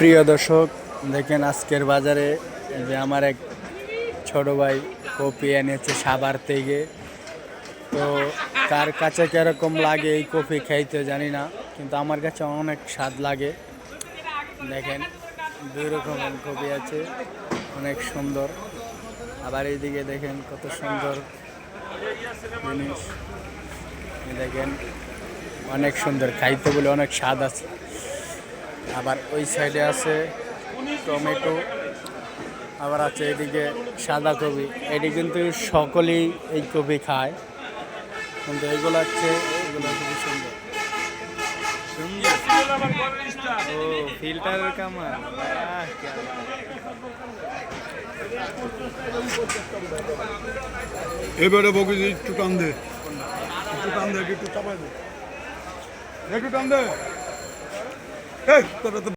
প্রিয় দর্শক, দেখেন আজকের বাজারে যে আমার এক ছোট ভাই কপি এনেছে সাভার থেকে। তো কার কাছে কীরকম লাগে এই কপি খাইতে জানি না, কিন্তু আমার কাছে অনেক স্বাদ লাগে। দেখেন দুই রকমের কপি আছে, অনেক সুন্দর। আবার এইদিকে দেখেন কত সুন্দর জিনিস, দেখেন অনেক সুন্দর, খাইতে বলে অনেক স্বাদ আছে। আবার ওই সাইডে আছে টমেটো, আবার আছে এদিকে সাদা কপি। এটি কিন্তু সকলেই এই কপি খায়, কিন্তু এগুলো হচ্ছে এগুলো খুবই সুন্দর সুন্দর। ও ফিল্টারের কামাল, এবারে বকি একটু টান দে, একটু টান দে, একটু চাপাই দে, একটু টান দে। এই তোরা তো